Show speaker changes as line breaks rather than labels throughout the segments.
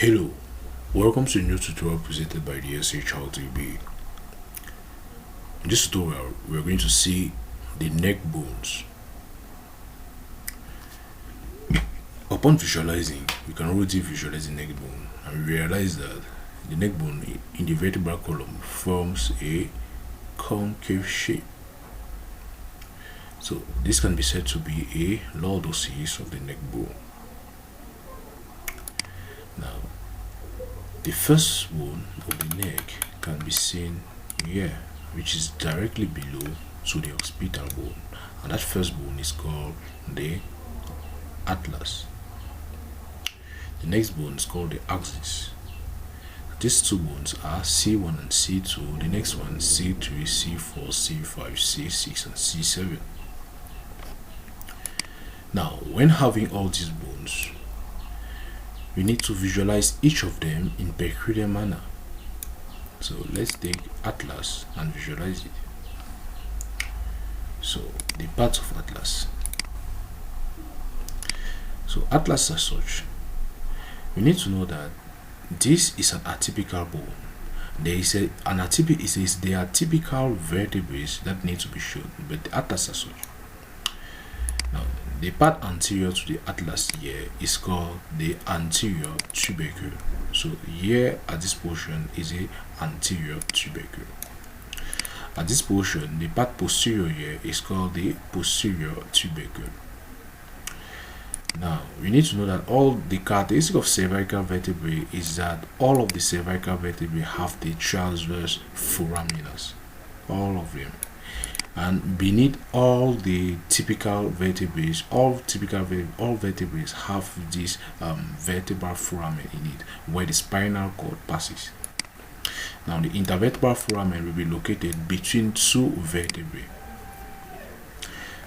Hello, welcome to a new tutorial presented by the SHRTB. In this tutorial, we are going to see the neck bones. Upon visualizing, we can already visualize the neck bone and realize that the neck bone in the vertebral column forms a concave shape. So this can be said to be a lordosis of the neck bone. Now, the first bone of the neck can be seen here, which is directly below to the occipital bone, and that first bone is called the atlas. The next bone is called the axis. These two bones are C1 and C2. The next one C3, C4, C5, C6, and C7. Now, when having all these bones, we need to visualize each of them in peculiar manner. So let's take atlas and visualize it. So the parts of atlas. So atlas as such, we need to know that this is an atypical bone. There is the atypical vertebrae that need to be shown, but the atlas as such. Now, the part anterior to the atlas here is called the anterior tubercle. So here at this portion is a anterior tubercle. At this portion, the part posterior here is called the posterior tubercle. Now, we need to know that all the characteristic of cervical vertebrae is that all of the cervical vertebrae have the transverse foraminals, all of them. And beneath all the typical vertebrae, all vertebrae have this vertebral foramen in it, where the spinal cord passes. Now, the intervertebral foramen will be located between two vertebrae.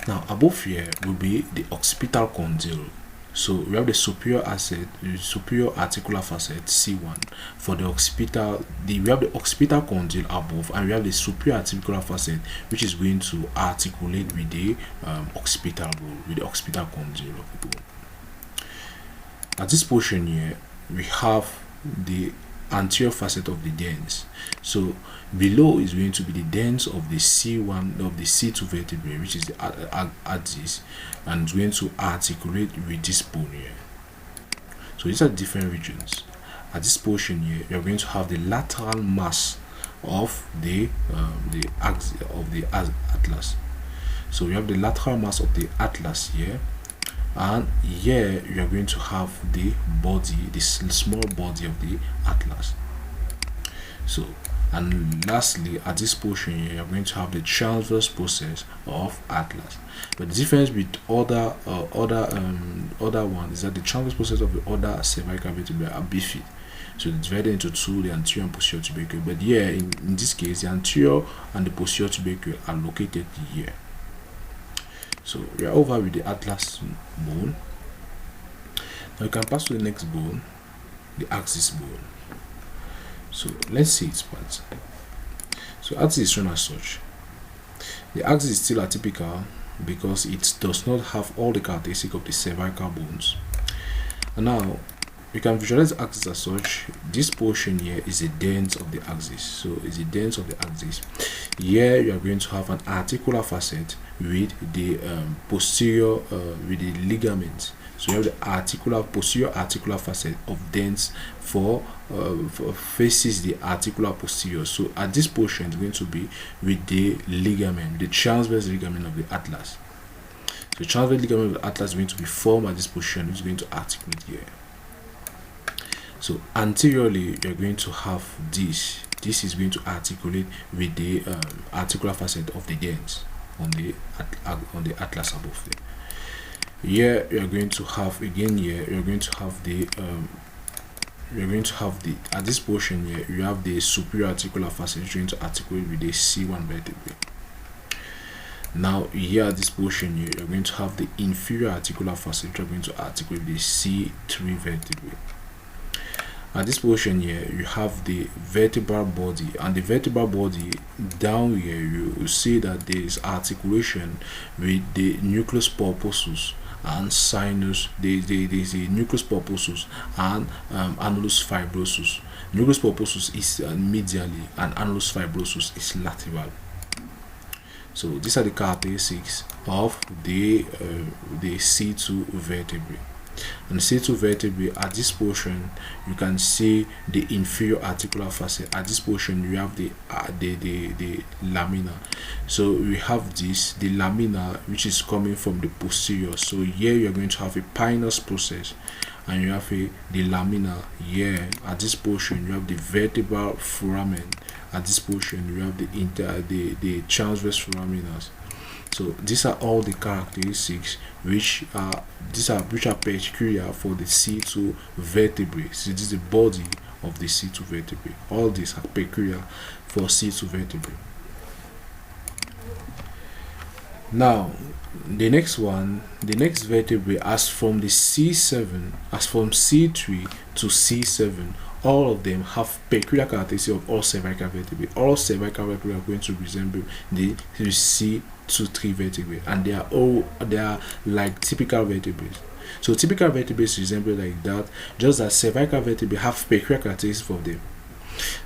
Now, above here will be the occipital condyle. So we have the superior articular facet C1 for the occipital. We have the occipital condyle above, and we have the superior articular facet, which is going to articulate with the occipital bone, with the occipital condyle of the bone. At this portion here, we have the anterior facet of the dens. So below is going to be the dens of the C1 of the C2 vertebrae, which is the axis, and it's going to articulate with this bone here. So these are different regions. At this portion here, you're going to have the lateral mass of the axis of the atlas. So we have the lateral mass of the atlas here, and here you are going to have the body, the small body of the atlas. So, and lastly, at this portion here, you are going to have the transverse process of atlas. But the difference with other one is that the transverse process of the other cervical vertebrae are beefy. So it's divided into two, the anterior and posterior tubercle. But here, in this case, the anterior and the posterior tubercle are located here. So we are over with the atlas bone. Now you can pass to the next bone, the axis bone. So let's see its parts. So axis is shown as such. The axis is still atypical because it does not have all the characteristics of the cervical bones. And now we can visualize the axis as such. This portion here is the dens of the axis. So it's the dens of the axis. Here you are going to have an articular facet with the posterior with the ligaments. So you have the posterior articular facet of dens for faces the articular posterior. So at this portion is going to be with the ligament, the transverse ligament of the atlas. So the transverse ligament of the atlas is going to be formed at this position, which is going to articulate here. So anteriorly, you're going to have this. This is going to articulate with the articular facet of the dens on the atlas above there. Here you're going to have again. Here you're going to have the at this portion here you have the superior articular facet which is going to articulate with the C1 vertebrae. Now here at this portion here you're going to have the inferior articular facet which are going to articulate with the C3 vertebrae. At this portion here you have the vertebral body, and the vertebral body down here you will see that there is articulation with the nucleus pulposus and sinus. There's a nucleus pulposus and annulus fibrosus. Nucleus pulposus is medially and annulus fibrosus is lateral. So these are the characteristics of the C2 vertebrae. And the C2 vertebrae, at this portion you can see the inferior articular facet. At this portion you have the lamina. So we have the lamina, which is coming from the posterior. So here you are going to have a pinous process, and you have the lamina here. At this portion you have the vertebral foramen. At this portion you have the transverse foraminals. So these are all the characteristics which are peculiar for the C2 vertebrae. So this is the body of the C2 vertebrae. All these are peculiar for C2 vertebrae. Now the next vertebrae, as from C3 to C7, all of them have peculiar characteristics of all cervical vertebrae. All cervical vertebrae are going to resemble the C2-3 vertebrae, and they are like typical vertebrae. So typical vertebrae resemble like that, just as cervical vertebrae have peculiar characteristics of them.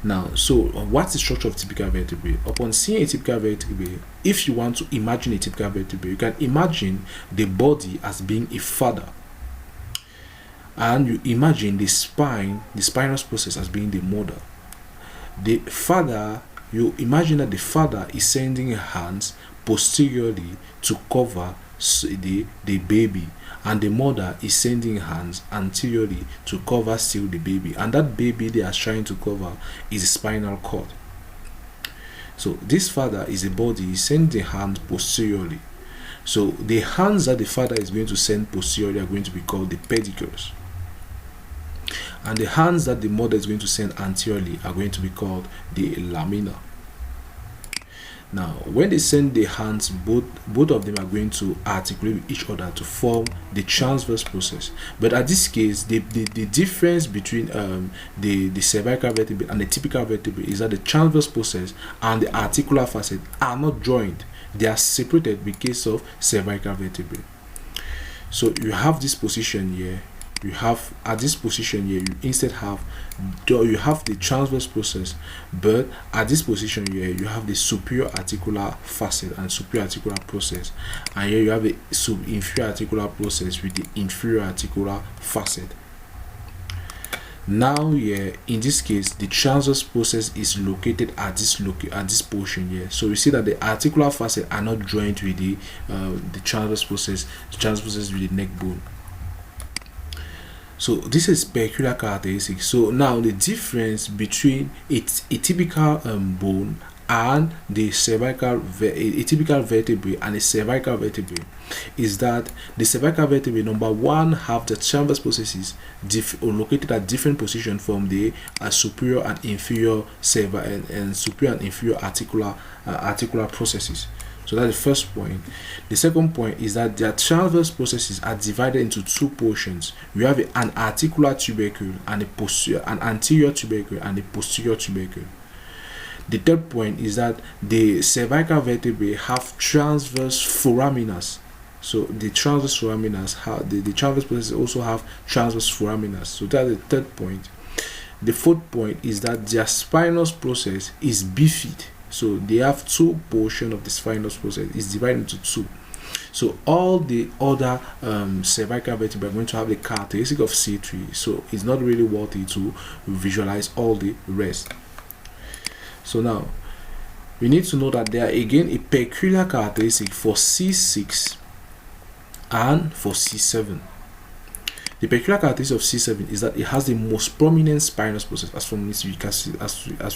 Now, so what's the structure of typical vertebrae? Upon seeing a typical vertebrae, if you want to imagine a typical vertebrae, you can imagine the body as being a father, and you imagine the spinous process as being the mother. The father, you imagine that the father is sending hands posteriorly to cover the baby, and the mother is sending hands anteriorly to cover still the baby, and that baby they are trying to cover is the spinal cord. So this father is a body, is sending the hand posteriorly. So the hands that the father is going to send posteriorly are going to be called the pedicles, and the hands that the mother is going to send anteriorly are going to be called the lamina. Now, when they send the hands, both of them are going to articulate with each other to form the transverse process. But at this case, the difference between the cervical vertebrae and the typical vertebrae is that the transverse process and the articular facet are not joined. They are separated because of cervical vertebrae. So you have this position here. You have at this position here, you instead have the transverse process, but at this position here you have the superior articular facet and superior articular process, and here you have the inferior articular process with the inferior articular facet. Now here in this case, the transverse process is located at this portion here. So we see that the articular facet are not joined with the transverse process. The transverse process with the neck bone. So this is peculiar characteristic. So now the difference between a typical bone and the cervical a typical vertebrae and a cervical vertebrae is that the cervical vertebrae, number one, have the transverse processes located at different positions from the superior and inferior and superior and inferior articular processes. So that's the first point. The second point is that their transverse processes are divided into two portions. We have an articular tubercle and an anterior tubercle and a posterior tubercle. The third point is that the cervical vertebrae have transverse foraminals. So the transverse foraminals the transverse processes also have transverse foraminals. So that's the third point. The fourth point is that their spinous process is bifid. So they have two portions of the spinous process. It's divided into two. So all the other cervical vertebrae are going to have the characteristic of C3. So it's not really worthy to visualize all the rest. So now we need to know that there are again a peculiar characteristic for C6 and for C7. The peculiar characteristic of C7 is that it has the most prominent spinous process, as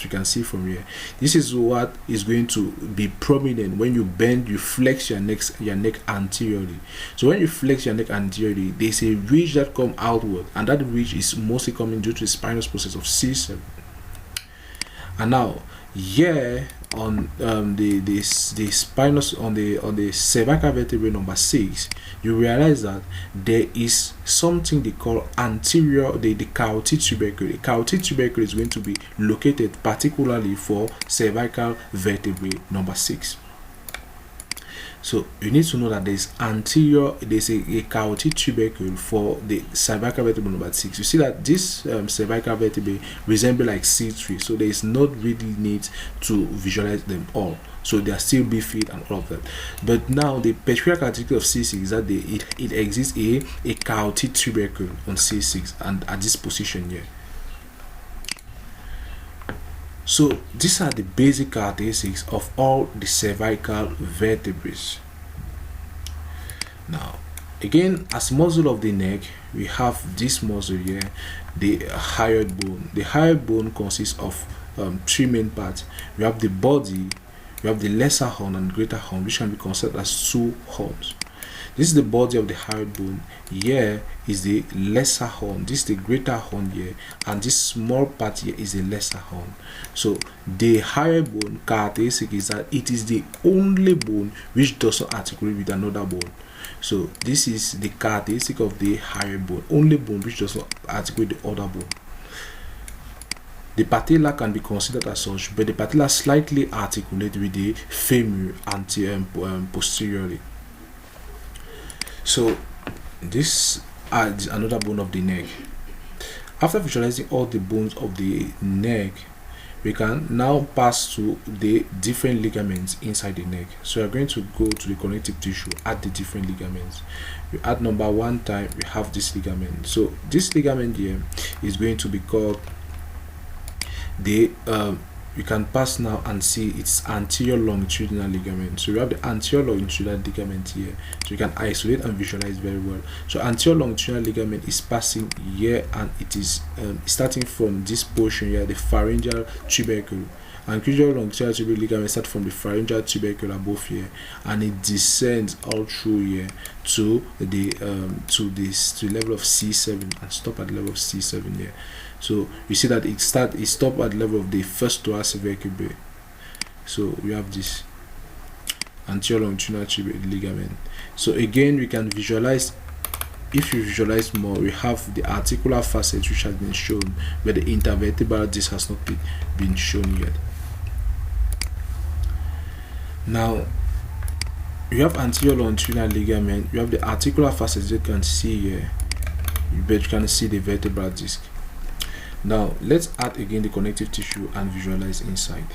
we can see from here. This is what is going to be prominent when you bend, you flex your neck anteriorly. So when you flex your neck anteriorly, there's a ridge that comes outward, and that ridge is mostly coming due to the spinous process of C7. And now here on the spinous on the cervical vertebrae number 6, you realize that there is something they call anterior, the carotid tubercle. The carotid tubercle is going to be located particularly for cervical vertebrae number 6. So you need to know that there's a carotid tubercle for the cervical vertebra number 6. You see that this cervical vertebrae resemble like C3, so there is not really need to visualize them all. So they are still bifid and all of that. But now the peculiar characteristic of C6 is that it exists a carotid tubercle on C6 and at this position here. So these are the basic characteristics of all the cervical vertebrae. Now, again, as muscle of the neck, we have this muscle here, the hyoid bone. The hyoid bone consists of 3 main parts. We have the body, we have the lesser horn and greater horn, which can be considered as 2 horns. This is the body of the hyoid bone. Here is the lesser horn. This is the greater horn here, and this small part here is the lesser horn. So the hyoid bone characteristic is that it is the only bone which does not articulate with another bone. So this is the characteristic of the hyoid bone, only bone which does not articulate the other bone. The patella can be considered as such, but the patella slightly articulate with the femur posteriorly. So this adds another bone of the neck. After visualizing all the bones of the neck, we can now pass to the different ligaments inside the neck. So we are going to go to the connective tissue, add the different ligaments. We add number 1 time, we have this ligament. So this ligament here is going to be called the you can pass now and see its anterior longitudinal ligament. So we have the anterior longitudinal ligament here, so you can isolate and visualize very well. So anterior longitudinal ligament is passing here, and it is starting from this portion here, the pharyngeal tubercle. Anterior longitudinal tubercle ligament starts from the pharyngeal tubercle above here, and it descends all through here to the level of C7 and stop at the level of C7 here. So you see that it stop at the level of the first thoracic vertebrae. So we have this anterior longitudinal tubercle ligament. So again, we can visualize. If you visualize more, we have the articular facet which has been shown, but the intervertebral disc has not been shown yet. Now you have anterior longitudinal ligament, you have the articular facet you can see here, but you can see the vertebral disc. Now let's add again the connective tissue and visualize inside.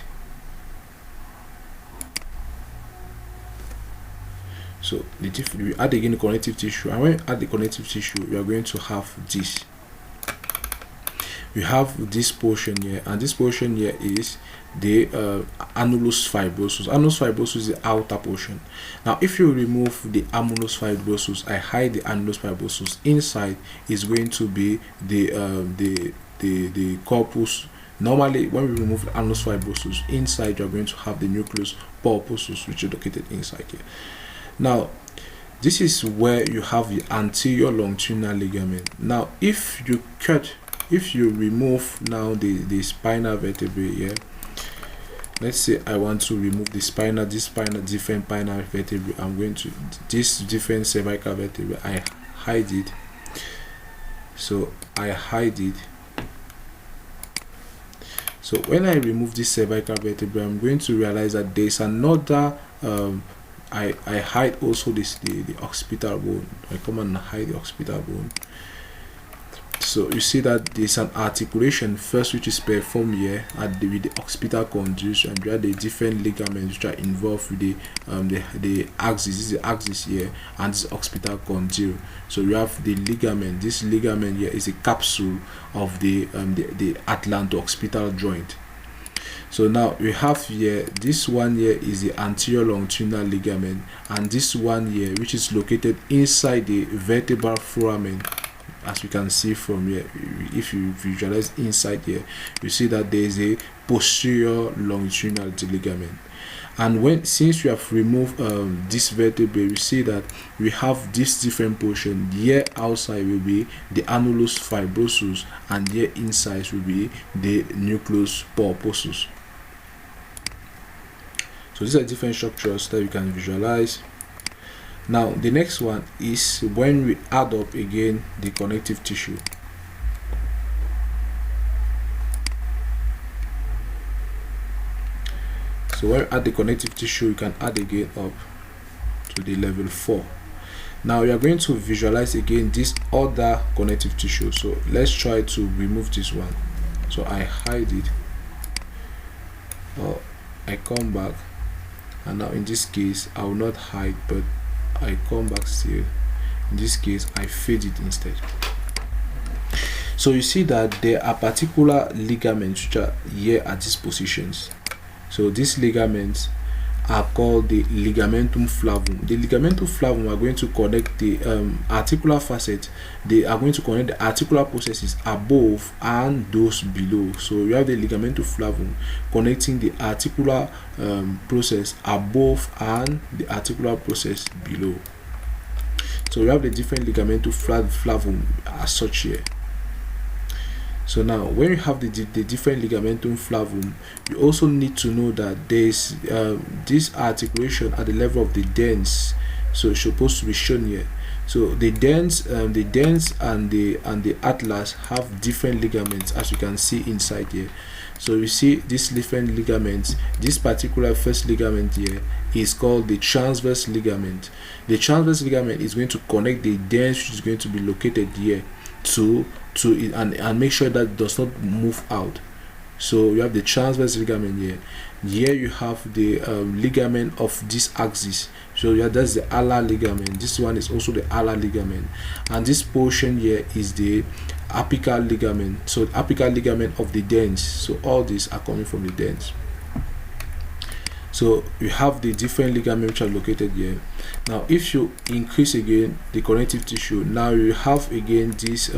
So we add again the connective tissue, and when we add the connective tissue, we are going to have this. We have this portion here, and this portion here is the annulus fibrosus. Annulus fibrosus is the outer portion. Now if you remove the annulus fibrosus, I hide the annulus fibrosus, inside is going to be the corpus. Normally when we remove the annulus fibrosus, inside you are going to have the nucleus pulposus, which is located inside here. Now this is where you have the anterior longitudinal ligament. Now if you remove now the spinal vertebrae here, let's say I want to remove different spinal vertebrae, I'm going to this different cervical vertebrae, I hide it. So I hide it. So when I remove this cervical vertebrae, I'm going to realize that there's another I hide also the occipital bone. I come and hide the occipital bone. So you see that there's an articulation first which is performed here with the occipital condyles, and we have the different ligaments which are involved with the axis. This is the axis here, and this occipital condyle. So you have the ligament. This ligament here is a capsule of the Atlanto-Occipital joint. So now we have here, this one here is the anterior longitudinal ligament, and this one here which is located inside the vertebral foramen. As we can see from here, if you visualize inside here, you see that there is a posterior longitudinal ligament. And since we have removed this vertebrae, we see that we have this different portion. Here outside will be the annulus fibrosus, and here inside will be the nucleus pulposus. So these are different structures that you can visualize. Now the next one is when we add up again the connective tissue. So when we add the connective tissue, you can add again up. to the level 4. Now we are going to visualize again this other connective tissue. So let's try to remove this one. So I hide it, or I come back, and now in this case I will not hide, but I come back still. In this case I fade it instead. So you see that there are particular ligaments which are here at these positions. So these ligaments are called the Ligamentum Flavum. The Ligamentum Flavum are going to connect the articular facet. They are going to connect the articular processes above and those below. So you have the Ligamentum Flavum connecting the articular process above and the articular process below. So you have the different Ligamentum Flavum as such here. So now when you have the different Ligamentum Flavum, you also need to know that there is this articulation at the level of the dens. So it's supposed to be shown here. So the dens and the atlas have different ligaments, as you can see inside here. So you see these different ligaments. This particular first ligament here is called the transverse ligament. The transverse ligament is going to connect the dens, which is going to be located here, to it, and make sure that it does not move out. So you have the transverse ligament here. Here you have the ligament of this axis. So yeah, that's the alar ligament. This one is also the alar ligament, and this portion here is the apical ligament. So apical ligament of the dens. So all these are coming from the dens. So you have the different ligaments which are located here. Now if you increase again the connective tissue, now you have again these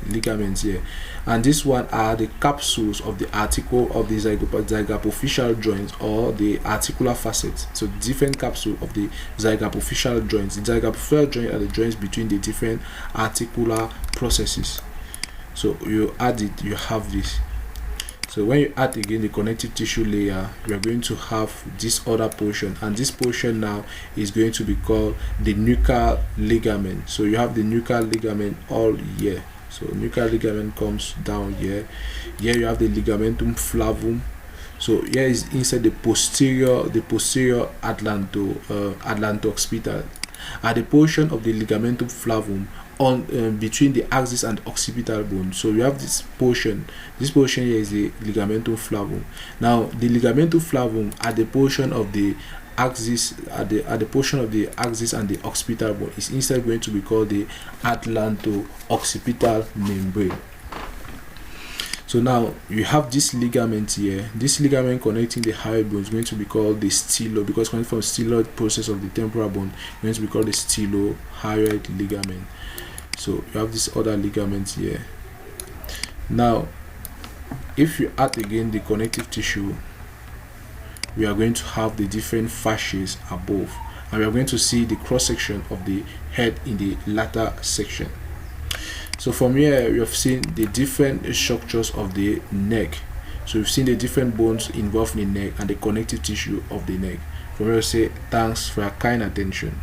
ligaments here, and this one are the capsules of the article of the zygapophyseal joints, or the articular facets. So different capsule of the zygapophyseal joints. The zygapophyseal joints are the joints between the different articular processes. So you add it, you have this. So when you add again the connective tissue layer, you are going to have this other portion, and this portion now is going to be called the Nuchal Ligament. So you have the Nuchal Ligament all here. So Nuchal Ligament comes down here. Here you have the Ligamentum Flavum. So here is inside the posterior Atlanto-Occipital. At the portion of the Ligamentum Flavum on between the axis and occipital bone. So you have this portion here is the Ligamentum Flavum. Now the Ligamentum Flavum at the portion of the axis, at the portion of the axis and the occipital bone, is instead going to be called the Atlanto-Occipital Membrane. So now you have this ligament here. This ligament connecting the hyoid bone is going to be called the stylo, because coming from styloid process of the temporal bone, it's going to be called the stylohyoid ligament. So you have this other ligament here. Now if you add again the connective tissue, we are going to have the different fascias above, and we are going to see the cross section of the head in the latter section. So from here we have seen the different structures of the neck. So we've seen the different bones involved in the neck and the connective tissue of the neck. From here we say thanks for your kind attention.